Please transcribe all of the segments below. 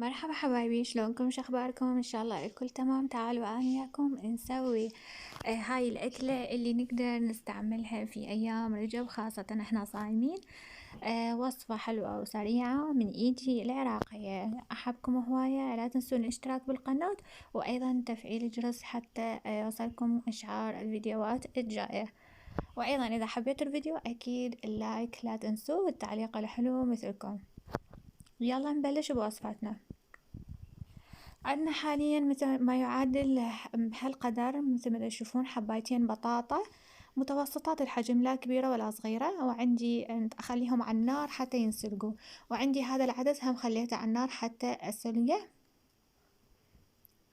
مرحبا حبايبي، شلونكم؟ شو اخباركم؟ ان شاء الله الكل تمام. تعالوا انا وياكم نسوي هاي الاكلة اللي نقدر نستعملها في ايام رجب، خاصة احنا صايمين. وصفة حلوة وسريعة من ايدي العراقية. احبكم هواية، لا تنسون الاشتراك بالقناة وايضا تفعيل الجرس حتى يوصلكم اشعار الفيديوهات الجاية. وايضا اذا حبيتوا الفيديو اكيد اللايك لا تنسوا، والتعليق الحلو مثلكم. يلا نبلش بوصفتنا. عندنا حاليا مثل ما يعادل بهالقدر، مثل ما تشوفون حبايتين بطاطا متوسطات الحجم، لا كبيرة ولا صغيرة، وعندي أخليهم على النار حتى ينسلقوا، وعندي هذا العدد هم خليته على النار حتى أسلقه.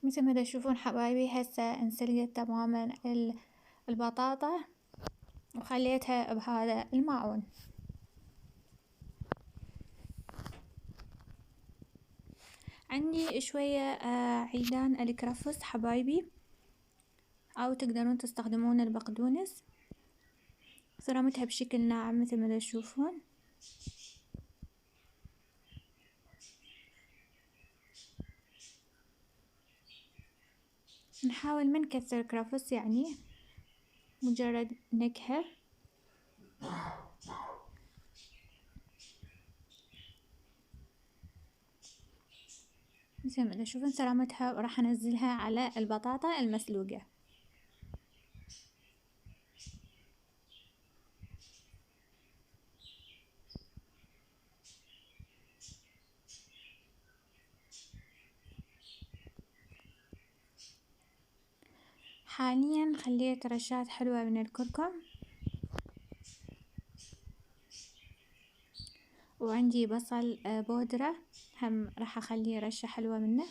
مثل ما تشوفون حبايبي هسه انسلقت تماما البطاطا وخليتها بهذا الماعون. عندي شوية عيدان الكرفس حبايبي، أو تقدرون تستخدمون البقدونس. فرمتها بشكل ناعم مثل ما تشوفون. نحاول ما نكثر كرفس، يعني مجرد نكهة. مثل ما تشوفون سلامتها، وراح انزلها على البطاطا المسلوقة. حاليا خليت رشات حلوة من الكركم، وعندي بصل بودرة هم راح اخليه رشة حلوة منه.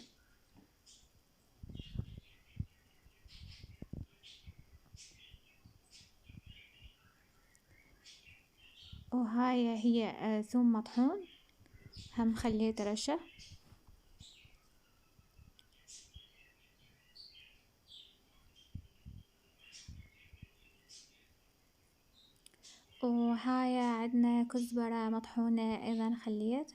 وهاي هي ثوم مطحون هم خليت رشة. وهاي عندنا كزبرة مطحونة ايضا خليت.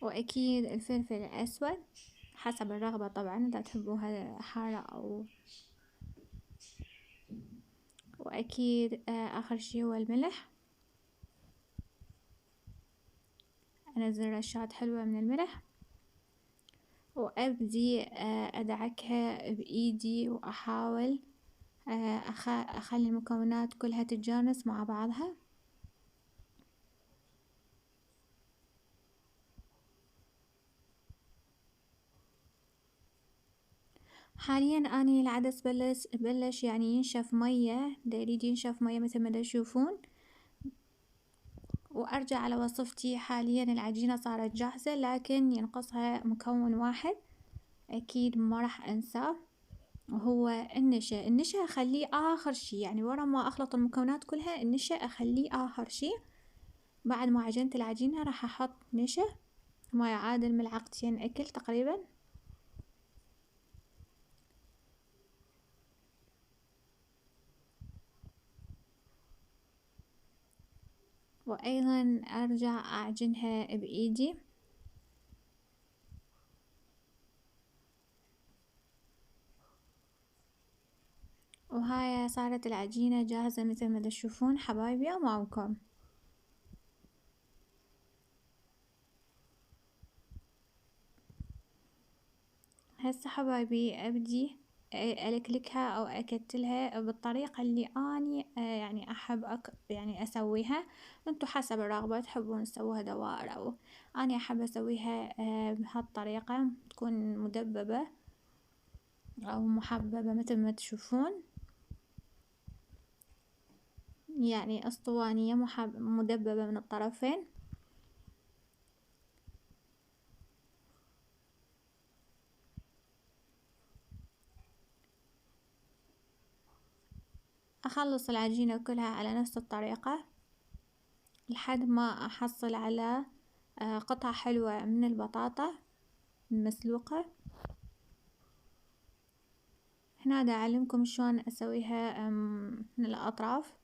واكيد الفلفل الاسود حسب الرغبة طبعا، اذا تحبوها حارة او. واكيد اخر شي هو الملح. انزل رشات حلوة من الملح، وابدي ادعكها بايدي، واحاول اخلي المكونات كلها تتجانس مع بعضها. حاليا اني العدس بلش يعني ينشف مية، دا يريد ينشف مية مثل ما تشوفون. وارجع على وصفتي، حاليا العجينة صارت جاهزة لكن ينقصها مكون واحد اكيد ما راح انساه، وهو النشا. النشا اخليه اخر شي، يعني ورا ما اخلط المكونات كلها النشا اخليه اخر شي. بعد ما عجنت العجينة راح احط نشا ما يعادل ملعقتين اكل تقريبا. وايضا ارجع اعجنها بايدي. وهاي صارت العجينة جاهزة مثل ما تشوفون حبايبي امامكم. هسه حبايبي ابدي الكلكها او اكتلها بالطريقة اللي اني يعني احب يعني اسويها. انتو حسب الرغبة تحبون تسووها دوائر، او اني احب اسويها بهالطريقة تكون مدببة او محببة مثل ما تشوفون، يعني اسطوانية مدببة من الطرفين. اخلص العجينة كلها على نفس الطريقة لحد ما احصل على قطعة حلوة من البطاطا المسلوقة. هنا دا اعلمكم شلون اسويها من الاطراف.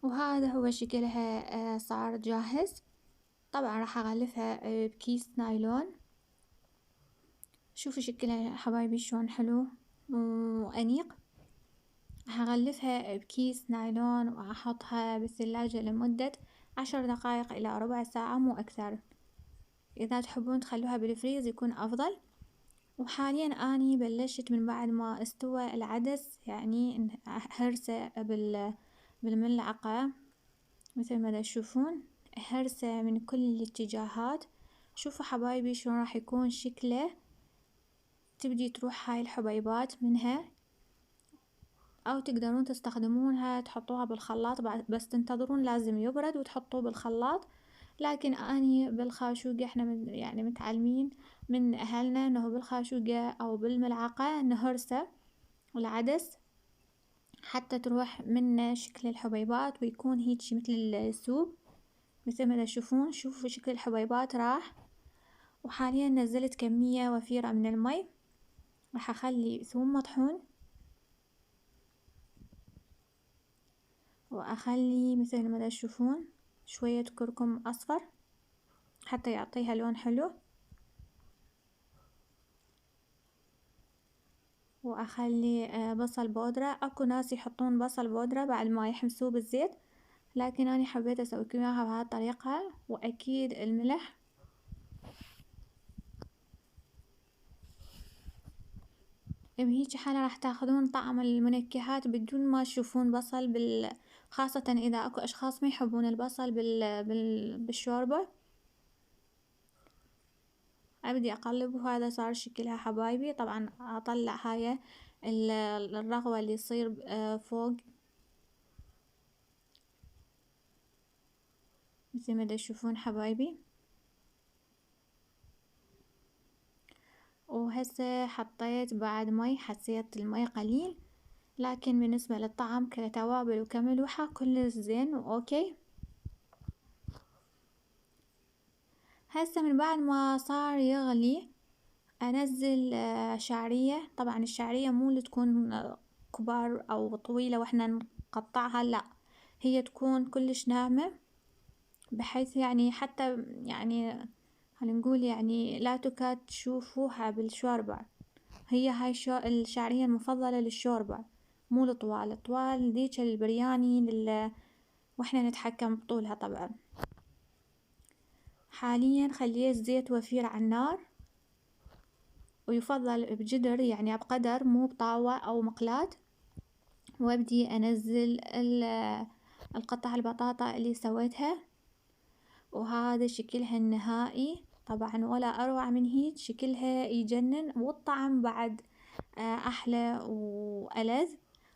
وهذا هو شكلها صار جاهز. طبعا راح اغلفها بكيس نايلون. شوفوا شكلها حبايبي شلون حلو وأنيق. راح اغلفها بكيس نايلون واحطها بالثلاجة لمدة 10 دقائق الى ربع ساعة مو اكثر. اذا تحبون تخلوها بالفريز يكون افضل. وحاليا اني بلشت من بعد ما استوى العدس يعني هرسه بالملعقة مثل ما تشوفون، هرسه من كل الاتجاهات. شوفوا حبايبي شلون راح يكون شكله. تبدي تروح هاي الحبيبات منها، او تقدرون تستخدمونها تحطوها بالخلاط بس تنتظرون لازم يبرد وتحطوه بالخلاط. لكن اني بالخاشوقة احنا يعني متعلمين من اهلنا انه بالخاشوقة او بالملعقة نهرسه العدس حتى تروح منه شكل الحبيبات ويكون هيجي مثل السوب مثل ما تشوفون. شوفوا شكل الحبيبات راح. وحاليا نزلت كمية وفيرة من المي. راح اخلي ثوم مطحون، واخلي مثل ما تشوفون شوية كركم اصفر حتى يعطيها لون حلو، واخلي بصل بودرة. اكو ناس يحطون بصل بودرة بعد ما يحمسوه بالزيت، لكن اني حبيت اسويكم اياها بهاي الطريقة. واكيد الملح. بهيجي حالة راح تاخذون طعم المنكهات بدون ما تشوفون بصل خاصة اذا اكو اشخاص ما يحبون البصل بالشوربة. ابدي اقلب وهذا صار شكلها حبايبي. طبعا اطلع هاي الرغوة اللي يصير فوق مثل ما تشوفون حبايبي. وهسه حطيت بعد مي، حسيت المي قليل، لكن بالنسبة للطعم كتوابل وكملوحة كل زين واوكي. هسه من بعد ما صار يغلي انزل شعرية. طبعا الشعرية مو اللي تكون كبار او طويلة واحنا نقطعها، لا، هي تكون كلش ناعمة بحيث يعني حتى يعني خلينا نقول يعني لا تكاد تشوفوها بالشوربة. هي هاي الشعرية المفضلة للشوربة، مو الطوال. الطوال ذيك البرياني واحنا نتحكم بطولها طبعا. حاليا خليت زيت وفير على النار، ويفضل بجدر يعني بقدر مو بطاوة او مقلاة. وابدي انزل القطع البطاطا اللي سويتها. وهذا شكلها النهائي طبعا ولا اروع من هيك. شكلها يجنن والطعم بعد احلى والذ.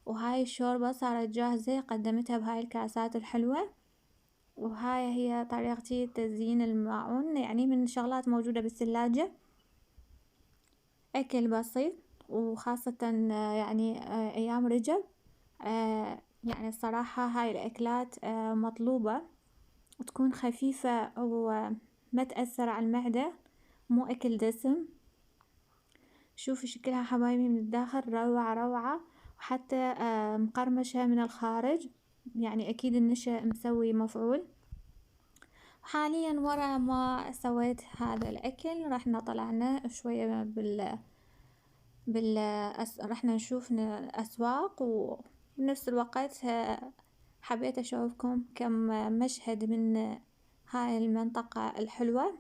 وهاي الشوربة صارت جاهزة، قدمتها بهاي الكاسات الحلوة. وهاي هي طريقتي تزيين الماعون، يعني من شغلات موجودة بالثلاجة. اكل بسيط وخاصة يعني ايام رجب. يعني الصراحة هاي الاكلات مطلوبة وتكون خفيفة وما تأثر على المعدة، مو اكل دسم. شوفوا شكلها حبايبي من الداخل روعة روعة، وحتى مقرمشة من الخارج، يعني اكيد النشا مسوي مفعول. حاليا ورا ما سويت هذا الاكل رحنا طلعنا شوية رحنا نشوف الاسواق. وبنفس الوقت حبيت اشوفكم كم مشهد من هاي المنطقة الحلوة.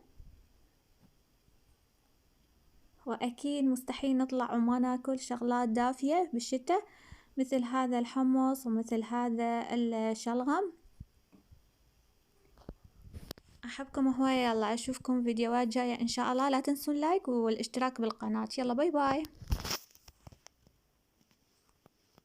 واكيد مستحيل نطلع وما ناكل شغلات دافية بالشتاء مثل هذا الحمص ومثل هذا الشلغم. احبكم هواية. يلا اشوفكم فيديوهات جاية ان شاء الله. لا تنسون لايك والاشتراك بالقناة. يلا باي باي.